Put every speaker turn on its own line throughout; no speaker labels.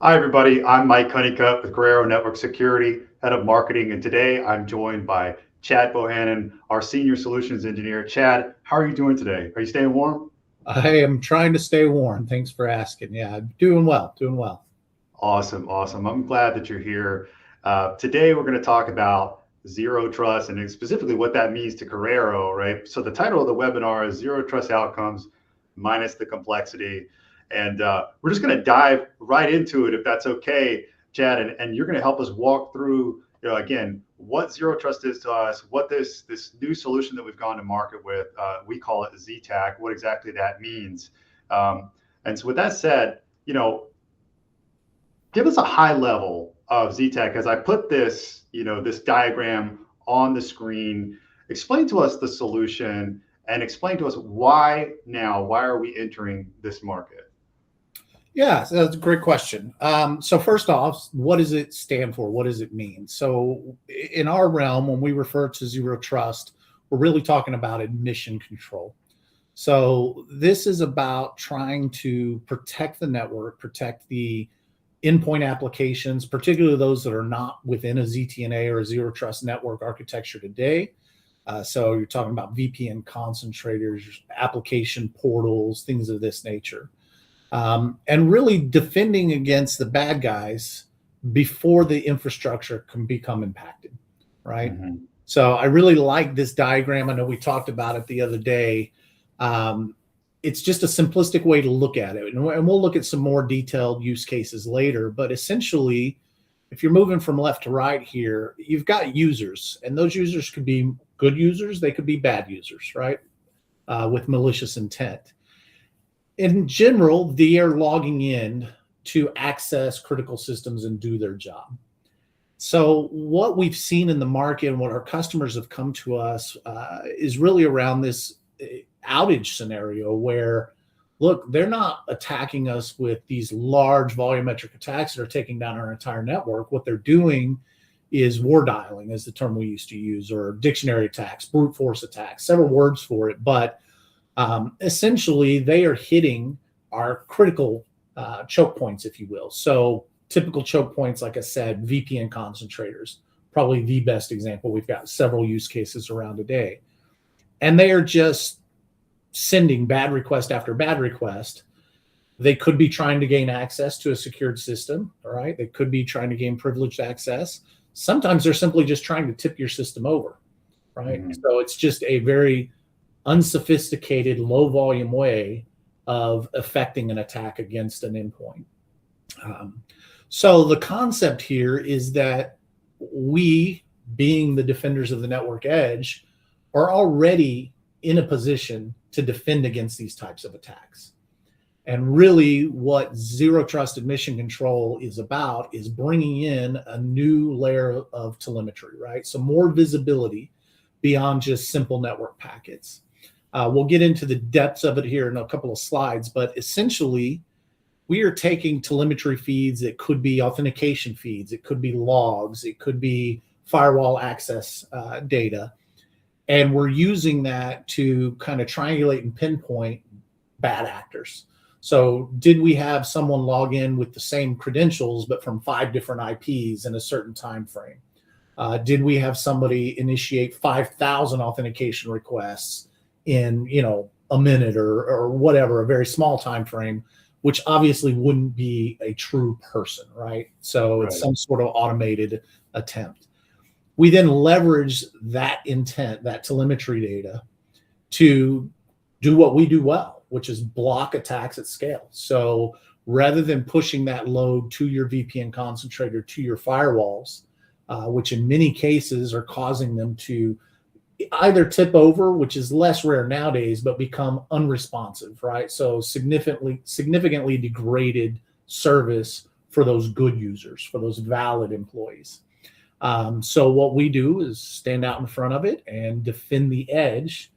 Hi, everybody. I'm Mike Honeycutt with Corero Network Security, Head of Marketing. And today I'm joined by Chad Bohannon, our Senior Solutions Engineer. Chad, how are you doing today? Are you staying warm?
I am trying to stay warm. Thanks for asking. Yeah, I'm doing well, doing well.
Awesome, awesome. I'm glad that you're here. Today we're going to talk about zero trust and specifically what that means to Corero, right? So the title of the webinar is Zero Trust Outcomes minus the complexity. And we're just going to dive right into it, if that's okay, Chad. And you're going to help us walk through, again, what zero trust is to us, what this new solution that we've gone to market with, we call it ZTAC, what exactly that means. And so with that said, give us a high level of ZTAC as I put this, this diagram on the screen. Explain to us the solution and explain to us why now, why are we entering this market?
Yeah, so that's a great question. So first off, what does it stand for? What does it mean? So in our realm, when we refer to zero trust, we're really talking about admission control. So this is about trying to protect the network, protect the endpoint applications, particularly those that are not within a ZTNA or a zero trust network architecture today. So you're talking about VPN concentrators, application portals, things of this nature. And really defending against the bad guys before the infrastructure can become impacted, right? Mm-hmm. So I really like this diagram. I know we talked about it the other day. It's just a simplistic way to look at it. And we'll look at some more detailed use cases later. But essentially, if you're moving from left to right here, you've got users. And those users could be good users. They could be bad users, right? With malicious intent. In general, they are logging in to access critical systems and do their job. So what we've seen in the market and what our customers have come to us is really around this outage scenario where, look, they're not attacking us with these large volumetric attacks that are taking down our entire network. What they're doing is war dialing, is the term we used to use, or dictionary attacks, brute force attacks, several words for it. But essentially, they are hitting our critical choke points, if you will. So typical choke points, like I said, VPN concentrators, probably the best example. We've got several use cases around today. And they are just sending bad request after bad request. They could be trying to gain access to a secured system, all right? They could be trying to gain privileged access. Sometimes they're simply just trying to tip your system over, right? Mm-hmm. So it's just a very unsophisticated, low volume way of effecting an attack against an endpoint. So the concept here is that we, being the defenders of the network edge, are already in a position to defend against these types of attacks. And really what zero trust admission control is about is bringing in a new layer of telemetry, right? So more visibility beyond just simple network packets. We'll get into the depths of it here in a couple of slides, but essentially we are taking telemetry feeds. It could be authentication feeds. It could be logs. It could be firewall access data. And we're using that to kind of triangulate and pinpoint bad actors. So did we have someone log in with the same credentials, but from 5 different IPs in a certain time frame? Did we have somebody initiate 5,000 authentication requests in, a minute or whatever, a very small time frame, which obviously wouldn't be a true person, right? So it's some sort of automated attempt. We then leverage that intent, that telemetry data, to do what we do well, which is block attacks at scale. So rather than pushing that load to your VPN concentrator, to your firewalls, which in many cases are causing them to either tip over, which is less rare nowadays, but become unresponsive, right? So significantly degraded service for those good users, for those valid employees. So what we do is stand out in front of it and defend the edge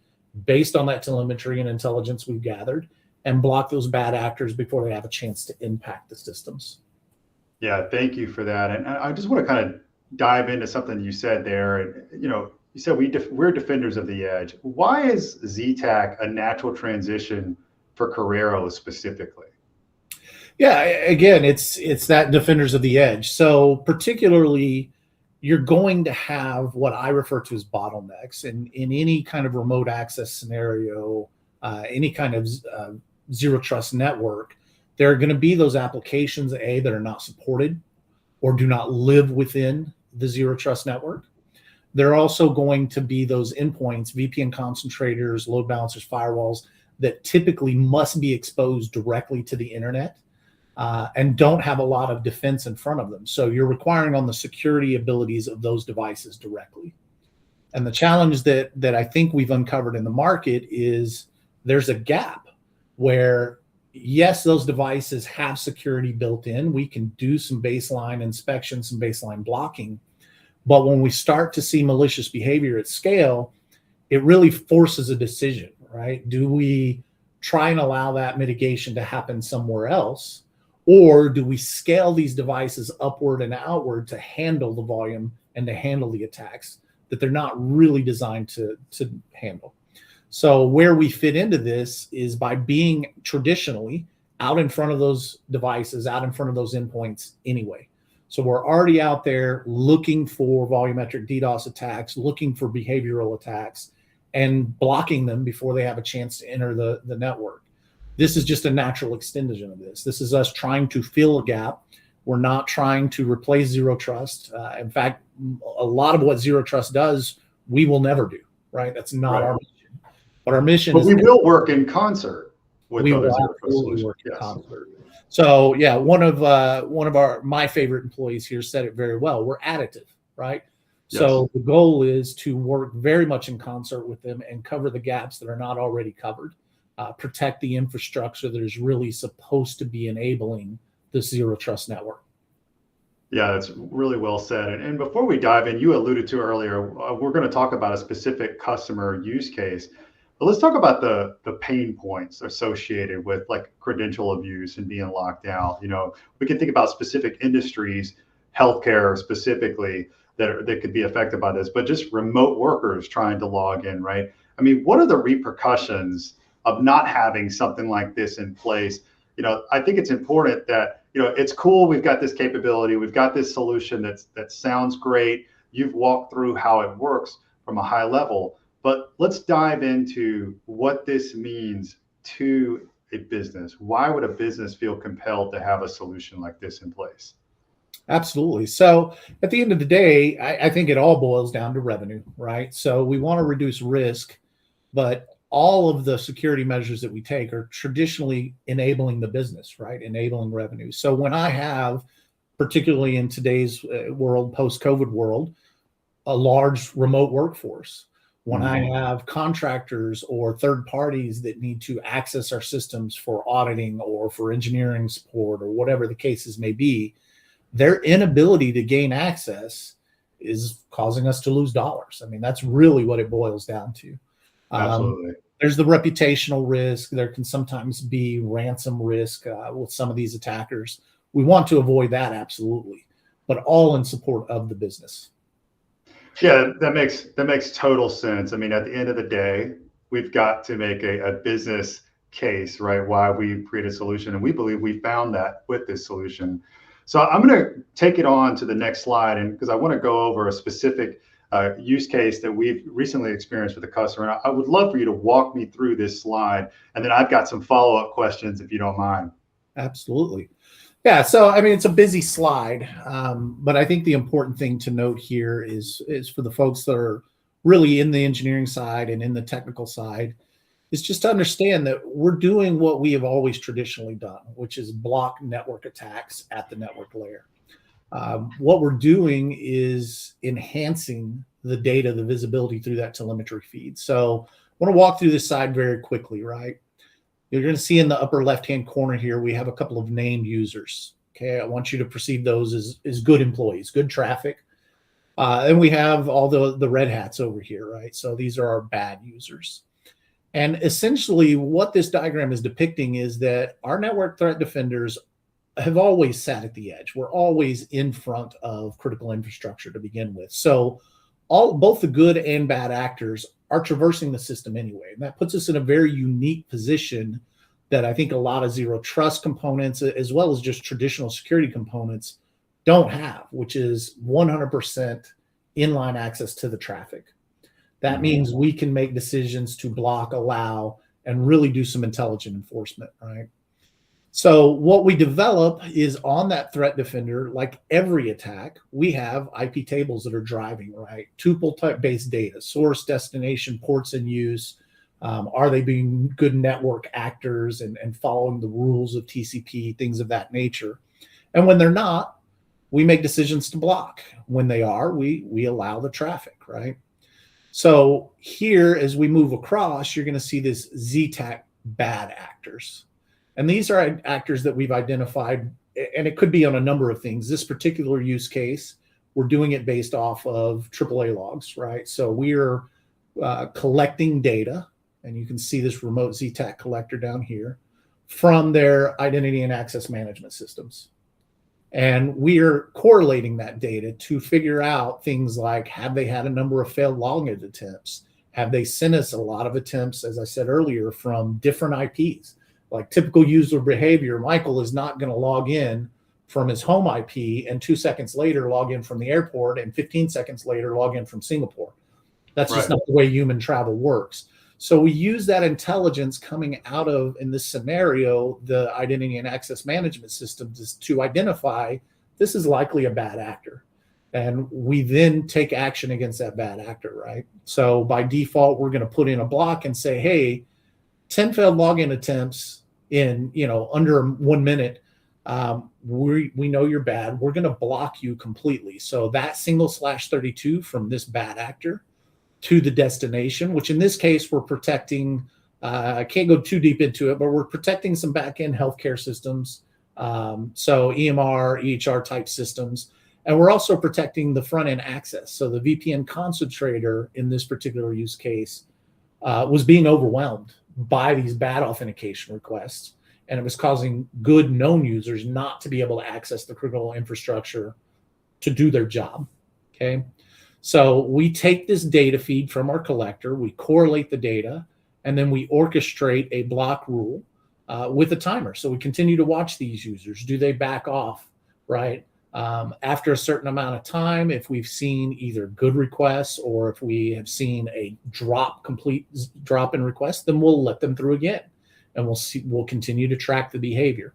based on that telemetry and intelligence we've gathered, and block those bad actors before they have a chance to impact the systems.
Yeah, thank you for that. And I just want to kind of dive into something you said there. You said we're defenders of the edge. Why is ZTAC a natural transition for Corero specifically?
Yeah, again, it's that defenders of the edge. So particularly, you're going to have what I refer to as bottlenecks in any kind of remote access scenario, any kind of zero trust network. There are going to be those applications that are not supported or do not live within the zero trust network. There are also going to be those endpoints, VPN concentrators, load balancers, firewalls that typically must be exposed directly to the internet. And don't have a lot of defense in front of them. So you're requiring on the security abilities of those devices directly. And the challenge that I think we've uncovered in the market is there's a gap where, yes, those devices have security built in. We can do some baseline inspection, some baseline blocking. But when we start to see malicious behavior at scale, it really forces a decision, right? Do we try and allow that mitigation to happen somewhere else? Or do we scale these devices upward and outward to handle the volume and to handle the attacks that they're not really designed to handle? So where we fit into this is by being traditionally out in front of those devices, out in front of those endpoints anyway. So we're already out there looking for volumetric DDoS attacks, looking for behavioral attacks, and blocking them before they have a chance to enter the network. This is just a natural extension of this. This is us trying to fill a gap. We're not trying to replace zero trust. In fact, a lot of what zero trust does, we will never do, right? That's not our mission. But our mission is—
we will work in concert with
we
other
will
zero trust
absolutely
solutions.
work in concert. So yeah, one of my favorite employees here said it very well. We're additive, right? So the goal is to work very much in concert with them and cover the gaps that are not already covered. Protect the infrastructure that is really supposed to be enabling the zero trust network.
Yeah, that's really well said. And before we dive in, you alluded to earlier, we're going to talk about a specific customer use case. But let's talk about the pain points associated with like credential abuse and being locked out. You know, we can think about specific industries, healthcare specifically, that could be affected by this, but just remote workers trying to log in, right? I mean, what are the repercussions of not having something like this in place? You know, I think it's important that, you know, it's cool. We've got this capability. We've got this solution that sounds great. You've walked through how it works from a high level, but let's dive into what this means to a business. Why would a business feel compelled to have a solution like this in place?
Absolutely. So at the end of the day, I think it all boils down to revenue, right? So we want to reduce risk, but all of the security measures that we take are traditionally enabling the business, right? Enabling revenue. So when I have, particularly in today's world, post-COVID world, a large remote workforce, when I have contractors or third parties that need to access our systems for auditing or for engineering support or whatever the cases may be, their inability to gain access is causing us to lose dollars. I mean, that's really what it boils down to.
Absolutely.
There's the reputational risk. There can sometimes be ransom risk with some of these attackers. We want to avoid that, absolutely, but all in support of the business.
Yeah, that makes total sense. I mean, at the end of the day, we've got to make a business case, right? Why we create a solution, and we believe we found that with this solution. So I'm going to take it on to the next slide, and because I want to go over a specific use case that we've recently experienced with a customer. And I would love for you to walk me through this slide, and then I've got some follow-up questions if you don't mind.
Absolutely. Yeah, so I mean, it's a busy slide, but I think the important thing to note here is for the folks that are really in the engineering side and in the technical side, is just to understand that we're doing what we have always traditionally done, which is block network attacks at the network layer. What we're doing is enhancing the data, the visibility through that telemetry feed. So I want to walk through this side very quickly, right? You're going to see in the upper left-hand corner here, we have a couple of named users. Okay, I want you to perceive those as good employees, good traffic. And we have all the red hats over here, right? So these are our bad users. And essentially what this diagram is depicting is that our network threat defenders have always sat at the edge. We're always in front of critical infrastructure to begin with. So both the good and bad actors are traversing the system anyway. And that puts us in a very unique position that I think a lot of zero trust components, as well as just traditional security components, don't have, which is 100% inline access to the traffic. That means we can make decisions to block, allow, and really do some intelligent enforcement, right? So what we develop is on that threat defender, like every attack, we have IP tables that are driving, right? Tuple type based data, source, destination, ports in use. Are they being good network actors and following the rules of TCP, things of that nature? And when they're not, we make decisions to block. When they are, we allow the traffic, right? So here, as we move across, you're going to see this ZTAC bad actors. And these are actors that we've identified, and it could be on a number of things. This particular use case, we're doing it based off of AAA logs, right? So we're collecting data, and you can see this remote ZTAC collector down here, from their identity and access management systems. And we're correlating that data to figure out things like, have they had a number of failed login attempts? Have they sent us a lot of attempts, as I said earlier, from different IPs? Like typical user behavior, Michael is not going to log in from his home IP and 2 seconds later log in from the airport and 15 seconds later log in from Singapore. That's just not the way human travel works. So we use that intelligence coming out of, in this scenario, the identity and access management systems to identify this is likely a bad actor. And we then take action against that bad actor, right? So by default, we're going to put in a block and say, hey, 10 failed login attempts in, under 1 minute. We know you're bad. We're going to block you completely. So that /32 from this bad actor to the destination, which in this case, we're protecting, I can't go too deep into it, but we're protecting some back-end healthcare systems. So EMR, EHR type systems. And we're also protecting the front-end access. So the VPN concentrator in this particular use case was being overwhelmed by these bad authentication requests. And it was causing good known users not to be able to access the critical infrastructure to do their job, okay? So we take this data feed from our collector, we correlate the data, and then we orchestrate a block rule with a timer. So we continue to watch these users. Do they back off, right? After a certain amount of time, if we've seen either good requests or if we have seen a complete drop in requests, then we'll let them through again. And we'll continue to track the behavior.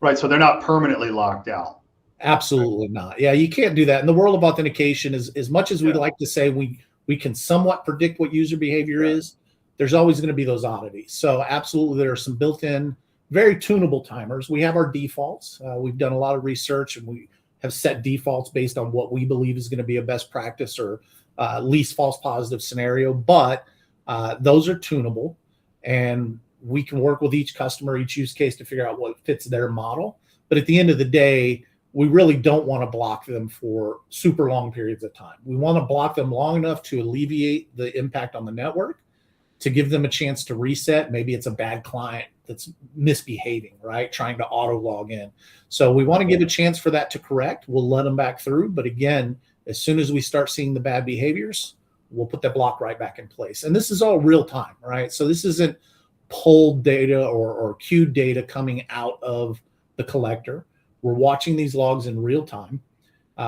Right. So they're not permanently locked out.
Absolutely not. Yeah, you can't do that. In the world of authentication, as much as we'd like to say we can somewhat predict what user behavior is, there's always going to be those oddities. So absolutely, there are some built-in, very tunable timers. We have our defaults. We've done a lot of research, and we have set defaults based on what we believe is going to be a best practice or least false positive scenario. But those are tunable, and we can work with each customer, each use case to figure out what fits their model. But at the end of the day, we really don't want to block them for super long periods of time. We want to block them long enough to alleviate the impact on the network, to give them a chance to reset. Maybe it's a bad client that's misbehaving, right? Trying to auto log in. So we want to give a chance for that to correct. We'll let them back through. But again, as soon as we start seeing the bad behaviors, we'll put that block right back in place. And this is all real time, right? So this isn't pulled data or queued data coming out of the collector. We're watching these logs in real time,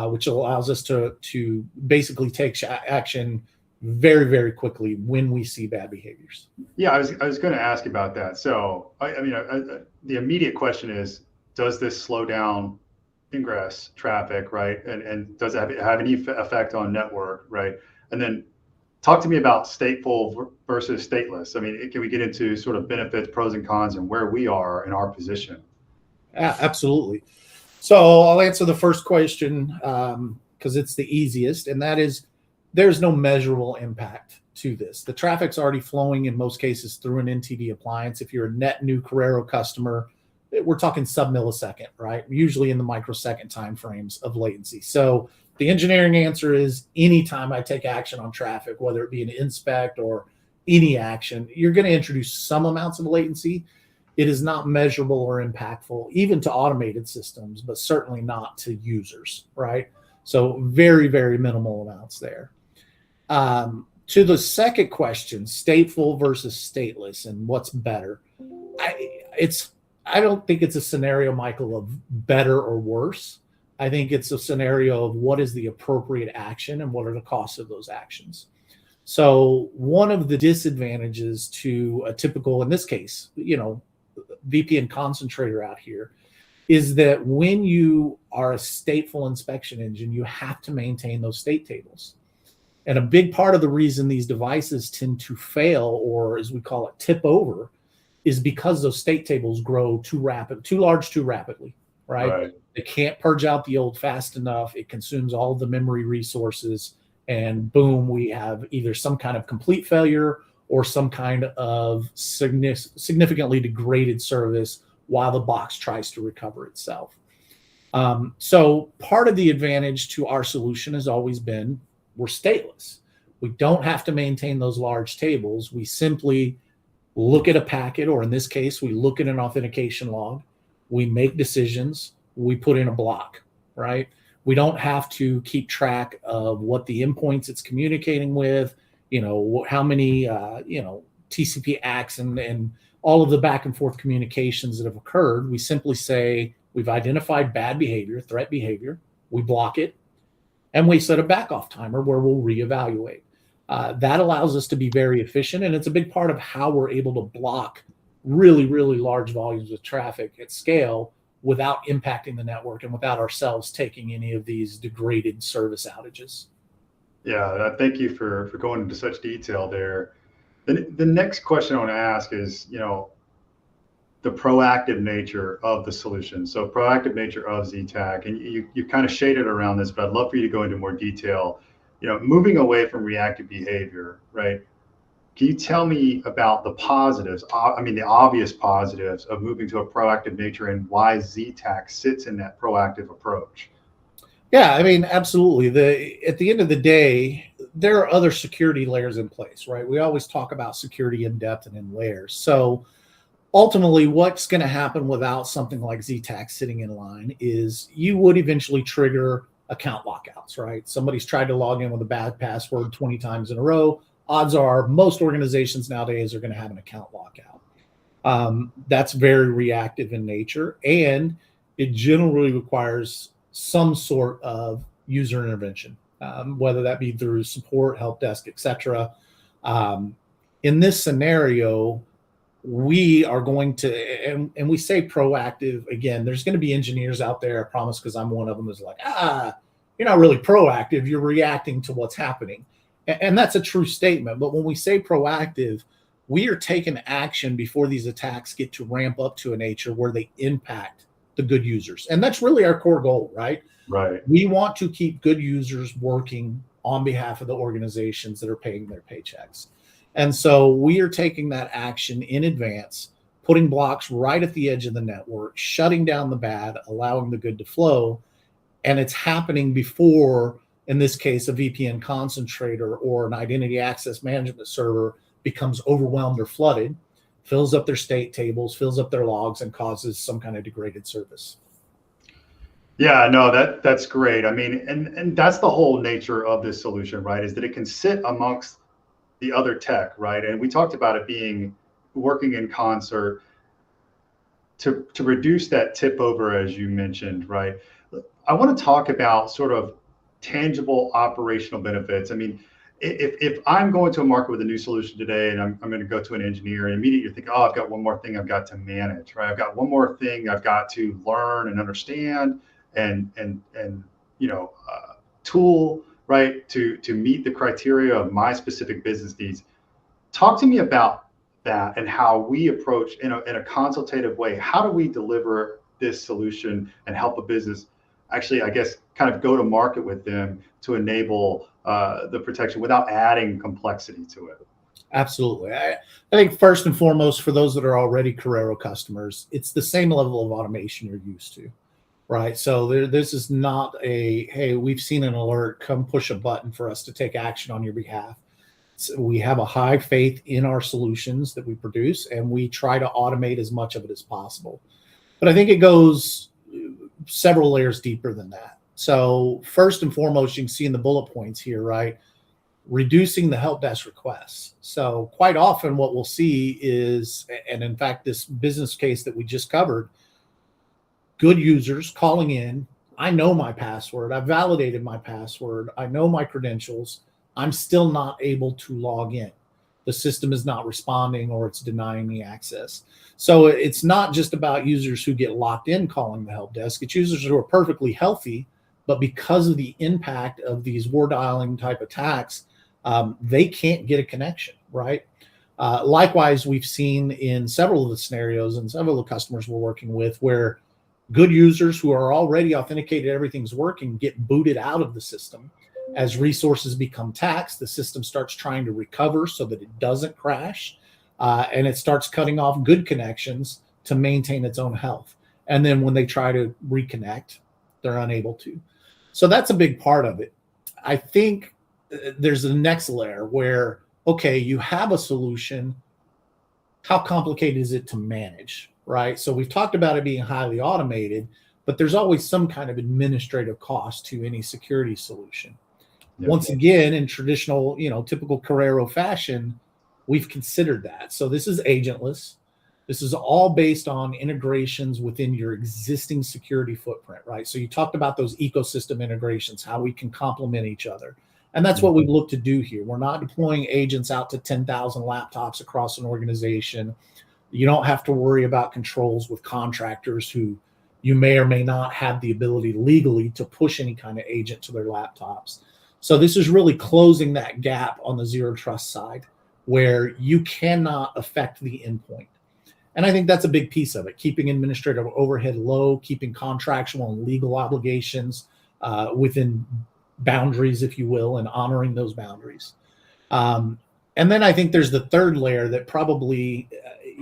which allows us to basically take action very, very quickly when we see bad behaviors.
Yeah, I was going to ask about that. So, the immediate question is, does this slow down ingress traffic, right? And does it have any effect on network, right? And then talk to me about stateful versus stateless. I mean, can we get into sort of benefits, pros and cons, and where we are in our position?
Absolutely. So I'll answer the first question because it's the easiest, and that is there's no measurable impact to this. The traffic's already flowing in most cases through an NTD appliance. If you're a net new Corero customer, we're talking sub-millisecond, right? Usually in the microsecond timeframes of latency. So the engineering answer is anytime I take action on traffic, whether it be an inspect or any action, you're going to introduce some amounts of latency. It is not measurable or impactful, even to automated systems, but certainly not to users, right? So very, very minimal amounts there. To the second question, stateful versus stateless and what's better. I don't think it's a scenario, Michael, of better or worse. I think it's a scenario of what is the appropriate action and what are the costs of those actions. So one of the disadvantages to a typical, in this case, VPN concentrator out here, is that when you are a stateful inspection engine, you have to maintain those state tables. And a big part of the reason these devices tend to fail, or as we call it, tip over, is because those state tables grow too large too rapidly, right?
Right.
They can't purge out the old fast enough. It consumes all of the memory resources, and boom, we have either some kind of complete failure or some kind of significantly degraded service while the box tries to recover itself. So part of the advantage to our solution has always been we're stateless. We don't have to maintain those large tables. We simply look at a packet, or in this case, we look at an authentication log, we make decisions, we put in a block, right? We don't have to keep track of what the endpoints it's communicating with, how many, TCP ACKs and all of the back and forth communications that have occurred. We simply say, we've identified bad behavior, threat behavior, we block it, and we set a back off timer where we'll reevaluate. That allows us to be very efficient, and it's a big part of how we're able to block really, really large volumes of traffic at scale without impacting the network and without ourselves taking any of these degraded service outages.
Yeah, thank you for going into such detail there. The next question I want to ask is, the proactive nature of the solution. So proactive nature of ZTAC, and you kind of shaded around this, but I'd love for you to go into more detail. Moving away from reactive behavior, right? Can you tell me about the positives? The obvious positives of moving to a proactive nature and why ZTAC sits in that proactive approach.
Yeah, absolutely. At the end of the day, there are other security layers in place, right? We always talk about security in depth and in layers. So ultimately, what's going to happen without something like ZTAC sitting in line is you would eventually trigger account lockouts, right? Somebody's tried to log in with a bad password 20 times in a row. Odds are most organizations nowadays are going to have an account lockout. That's very reactive in nature, and it generally requires some sort of user intervention, whether that be through support, help desk, etc. In this scenario, we are going to, and we say proactive, again, there's going to be engineers out there, I promise, because I'm one of them, is like, you're not really proactive, you're reacting to what's happening. And that's a true statement. But when we say proactive, we are taking action before these attacks get to ramp up to a nature where they impact the good users. And that's really our core goal, right?
Right.
We want to keep good users working on behalf of the organizations that are paying their paychecks. And so we are taking that action in advance, putting blocks right at the edge of the network, shutting down the bad, allowing the good to flow. And it's happening before, in this case, a VPN concentrator or an identity access management server becomes overwhelmed or flooded, fills up their state tables, fills up their logs, and causes some kind of degraded service.
Yeah, no, that's great. And that's the whole nature of this solution, right? Is that it can sit amongst the other tech, right? And we talked about it being working in concert to reduce that tip over, as you mentioned, right? I want to talk about sort of tangible operational benefits. If I'm going to a market with a new solution today and I'm going to go to an engineer and immediately think, oh, I've got one more thing I've got to manage, right? I've got one more thing I've got to learn and understand and tool, right, to meet the criteria of my specific business needs. Talk to me about that and how we approach in a consultative way. How do we deliver this solution and help a business actually, I guess, kind of go to market with them to enable the protection without adding complexity to it?
Absolutely. I think first and foremost, for those that are already Corero customers, it's the same level of automation you're used to, right? So this is not hey, we've seen an alert, come push a button for us to take action on your behalf. So we have a high faith in our solutions that we produce, and we try to automate as much of it as possible. But I think it goes several layers deeper than that. So first and foremost, you can see in the bullet points here, right? reducing the help desk requests. So quite often what we'll see is, and in fact, this business case that we just covered, good users calling in. I know my password. I've validated my password. I know my credentials. I'm still not able to log in. The system is not responding, or it's denying me access. So it's not just about users who get locked in calling the help desk. It's users who are perfectly healthy, but because of the impact of these war dialing type attacks, they can't get a connection, right? Likewise, we've seen in several of the scenarios and several of the customers we're working with where good users who are already authenticated, everything's working, get booted out of the system. As resources become taxed, the system starts trying to recover so that it doesn't crash, and it starts cutting off good connections to maintain its own health. And then when they try to reconnect, they're unable to. So that's a big part of it. I think there's the next layer where, okay, you have a solution. How complicated is it to manage, right? So we've talked about it being highly automated, but there's always some kind of administrative cost to any security solution. Yep. Once again, in traditional, typical Corero fashion, we've considered that. So this is agentless. This is all based on integrations within your existing security footprint, right? So you talked about those ecosystem integrations, how we can complement each other. And that's what we've looked to do here. We're not deploying agents out to 10,000 laptops across an organization. You don't have to worry about controls with contractors who you may or may not have the ability legally to push any kind of agent to their laptops. So this is really closing that gap on the zero trust side where you cannot affect the endpoint. And I think that's a big piece of it, keeping administrative overhead low, keeping contractual and legal obligations within boundaries, if you will, and honoring those boundaries. And then I think there's the third layer that probably,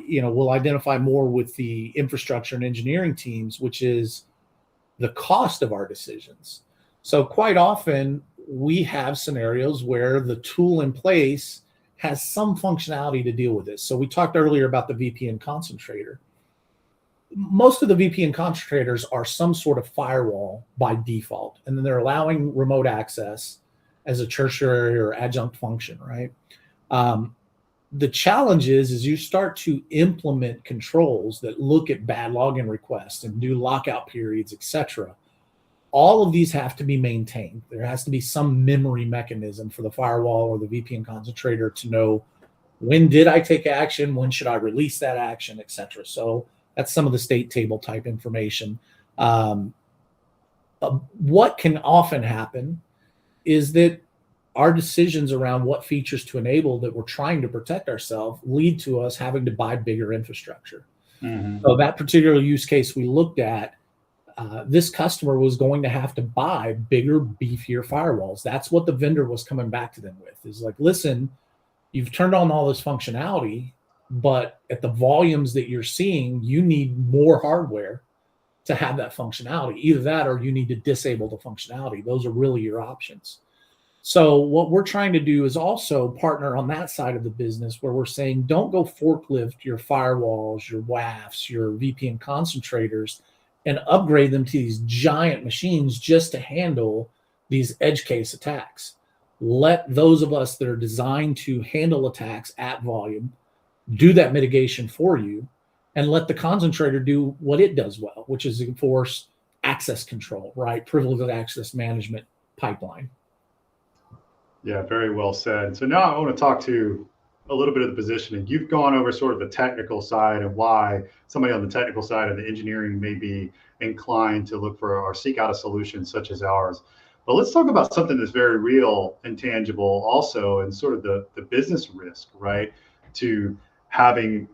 will identify more with the infrastructure and engineering teams, which is the cost of our decisions. So quite often we have scenarios where the tool in place has some functionality to deal with this. So we talked earlier about the VPN concentrator. Most of the VPN concentrators are some sort of firewall by default, and then they're allowing remote access as a tertiary or adjunct function, right? The challenge is you start to implement controls that look at bad login requests and do lockout periods, etc. All of these have to be maintained. There has to be some memory mechanism for the firewall or the VPN concentrator to know when did I take action, when should I release that action, etc. So that's some of the state table type information. What can often happen is that our decisions around what features to enable that we're trying to protect ourselves lead to us having to buy bigger infrastructure. Mm-hmm. So that particular use case we looked at, this customer was going to have to buy bigger, beefier firewalls. That's what the vendor was coming back to them with. Is like, listen, you've turned on all this functionality, but at the volumes that you're seeing, you need more hardware to have that functionality. Either that or you need to disable the functionality. Those are really your options. So what we're trying to do is also partner on that side of the business where we're saying, don't go forklift your firewalls, your WAFs, your VPN concentrators, and upgrade them to these giant machines just to handle these edge case attacks. Let those of us that are designed to handle attacks at volume do that mitigation for you, and let the concentrator do what it does well, which is enforce access control, right? Privileged access management pipeline.
Yeah, very well said. So now I want to talk to a little bit of the positioning. You've gone over sort of the technical side and why somebody on the technical side of the engineering may be inclined to look for or seek out a solution such as ours. But let's talk about something that's very real and tangible also, and sort of the business risk, right? To having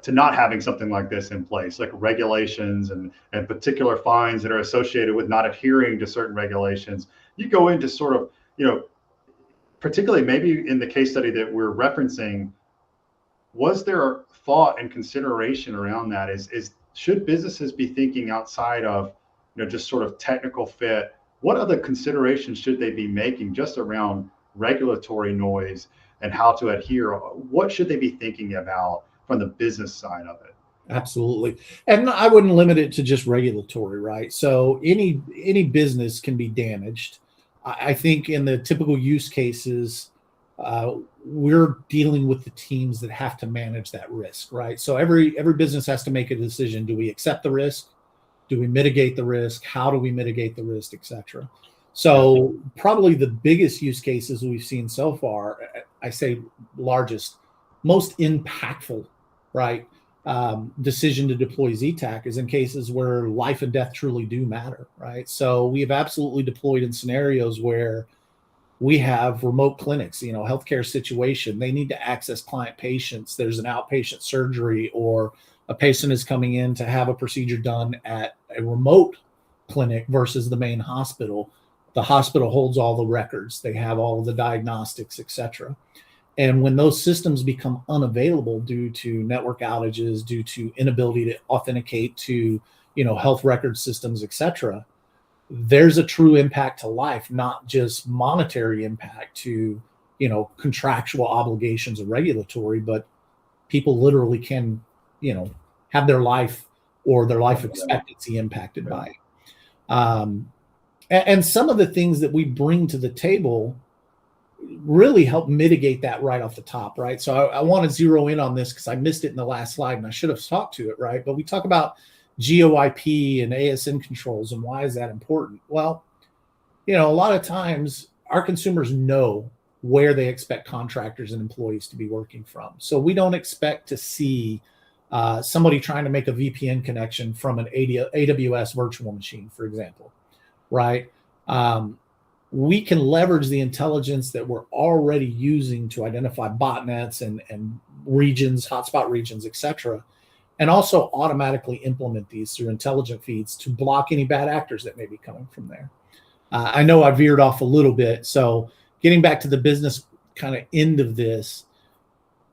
to not having something like this in place, like regulations and particular fines that are associated with not adhering to certain regulations. You go into sort of, particularly maybe in the case study that we're referencing, was there thought and consideration around that? Should businesses be thinking outside of, just sort of technical fit? What other considerations should they be making just around regulatory noise and how to adhere? What should they be thinking about from the business side of it?
Absolutely. And I wouldn't limit it to just regulatory, right? So any business can be damaged. I think in the typical use cases, we're dealing with the teams that have to manage that risk, right? So every business has to make a decision. Do we accept the risk? Do we mitigate the risk? How do we mitigate the risk, et cetera? So probably the biggest use cases we've seen so far, I say largest, most impactful, right, decision to deploy ZTAC is in cases where life and death truly do matter, right? So we have absolutely deployed in scenarios where we have remote clinics, healthcare situation. They need to access client patients. There's an outpatient surgery, or a patient is coming in to have a procedure done at a remote clinic versus the main hospital. The hospital holds all the records. They have all of the diagnostics, et cetera. And when those systems become unavailable due to network outages, due to inability to authenticate to, health record systems, et cetera, there's a true impact to life, not just monetary impact to, contractual obligations or regulatory, but people literally can, have their life or their life expectancy impacted by it. And some of the things that we bring to the table really help mitigate that right off the top, right? So I want to zero in on this because I missed it in the last slide and I should have talked to it, right? But we talk about GeoIP and ASN controls, and why is that important? Well, a lot of times our consumers know where they expect contractors and employees to be working from. So we don't expect to see somebody trying to make a VPN connection from an AWS virtual machine, for example, right? We can leverage the intelligence that we're already using to identify botnets and regions, hotspot regions, et cetera, and also automatically implement these through intelligent feeds to block any bad actors that may be coming from there. I know I veered off a little bit. So getting back to the business kind of end of this,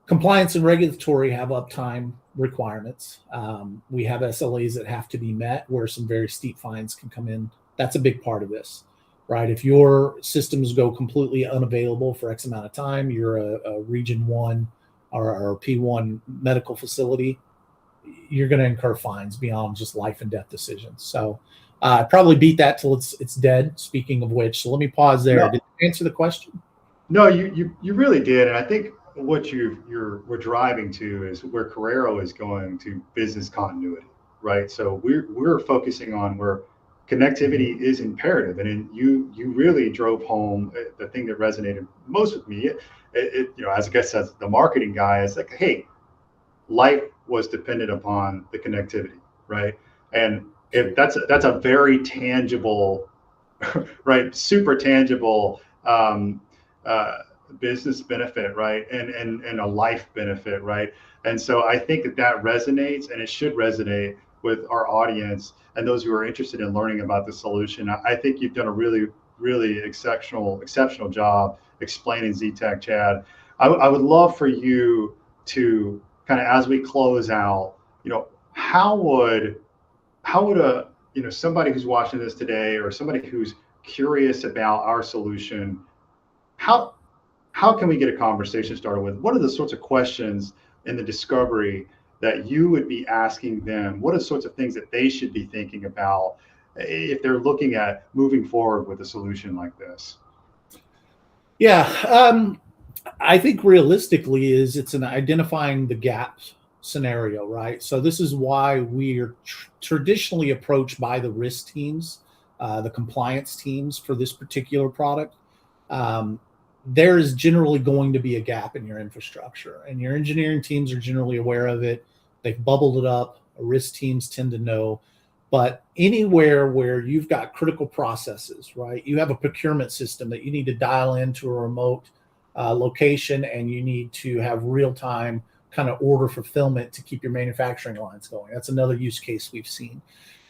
compliance and regulatory have uptime requirements. We have SLAs that have to be met where some very steep fines can come in. That's a big part of this, right? If your systems go completely unavailable for X amount of time, you're a region 1 or a P1 medical facility, you're going to incur fines beyond just life and death decisions. So I probably beat that till it's dead, speaking of which. So let me pause there.
No.
Did you answer the question?
No, you really did. And I think what we're driving to is where Corero is going to business continuity, right? So we're focusing on where connectivity is imperative. And you really drove home the thing that resonated most with me. As I guess as the marketing guy, it's like, hey, life was dependent upon the connectivity, right? And if that's a very tangible, right, super tangible business benefit, right, and a life benefit, right? And so I think that resonates, and it should resonate with our audience and those who are interested in learning about the solution. I think you've done a really exceptional job explaining ZTAC, Chad. I would love for you to kind of, as we close out, how would a somebody who's watching this today, or somebody who's curious about our solution, how can we get a conversation started with? What are the sorts of questions in the discovery that you would be asking them? What are the sorts of things that they should be thinking about if they're looking at moving forward with a solution like this?
Yeah, I think realistically it's an identifying the gaps scenario, right? So this is why we are traditionally approached by the risk teams, the compliance teams for this particular product. There is generally going to be a gap in your infrastructure, and your engineering teams are generally aware of it. They've bubbled it up. Risk teams tend to know. But anywhere where you've got critical processes, right? You have a procurement system that you need to dial into a remote location, and you need to have real-time kind of order fulfillment to keep your manufacturing lines going. That's another use case we've seen.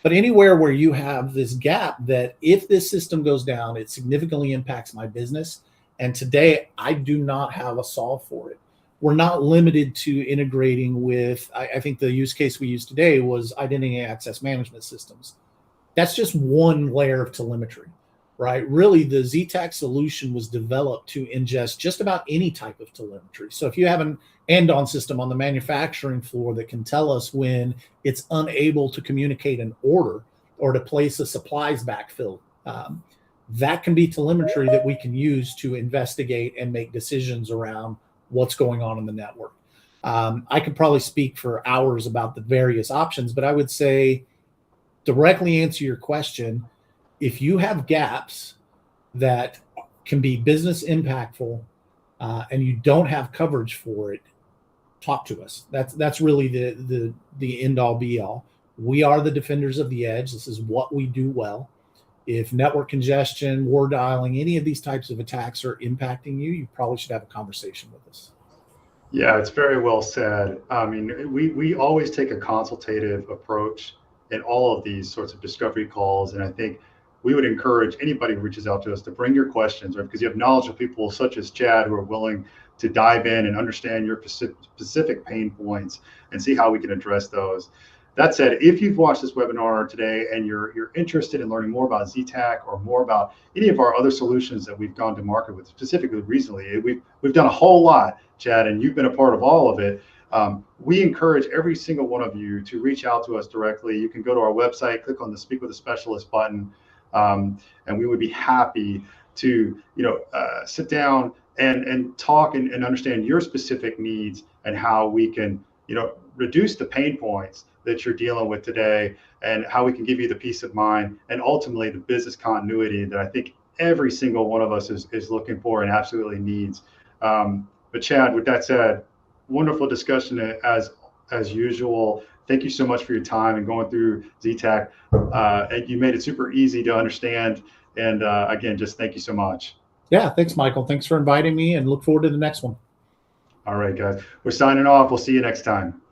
But anywhere where you have this gap that if this system goes down, it significantly impacts my business. And today I do not have a solve for it. We're not limited to integrating with, I think the use case we used today was identity and access management systems. That's just one layer of telemetry, right? Really, the ZTAC solution was developed to ingest just about any type of telemetry. So if you have an end-on system on the manufacturing floor that can tell us when it's unable to communicate an order or to place a supplies backfill, that can be telemetry that we can use to investigate and make decisions around what's going on in the network. I could probably speak for hours about the various options, but I would say, directly answer your question, if you have gaps that can be business impactful and you don't have coverage for it, talk to us. That's really the end all be all. We are the defenders of the edge. This is what we do well. If network congestion, war dialing, any of these types of attacks are impacting you, you probably should have a conversation with us.
Yeah, it's very well said. I mean, we always take a consultative approach in all of these sorts of discovery calls. And I think we would encourage anybody who reaches out to us to bring your questions, right? Because you have knowledgeable people such as Chad who are willing to dive in and understand your specific pain points and see how we can address those. That said, if you've watched this webinar today and you're interested in learning more about ZTAC or more about any of our other solutions that we've gone to market with, specifically recently, we've done a whole lot, Chad, and you've been a part of all of it. We encourage every single one of you to reach out to us directly. You can go to our website, click on the Speak with a Specialist button, and we would be happy to sit down and talk and understand your specific needs and how we can reduce the pain points that you're dealing with today, and how we can give you the peace of mind and ultimately the business continuity that I think every single one of us is looking for and absolutely needs. But Chad, with that said, wonderful discussion as usual. Thank you so much for your time and going through ZTAC. And you made it super easy to understand. And again, just thank you so much.
Yeah, thanks, Michael. Thanks for inviting me, and look forward to the next one.
All right, guys. We're signing off. We'll see you next time.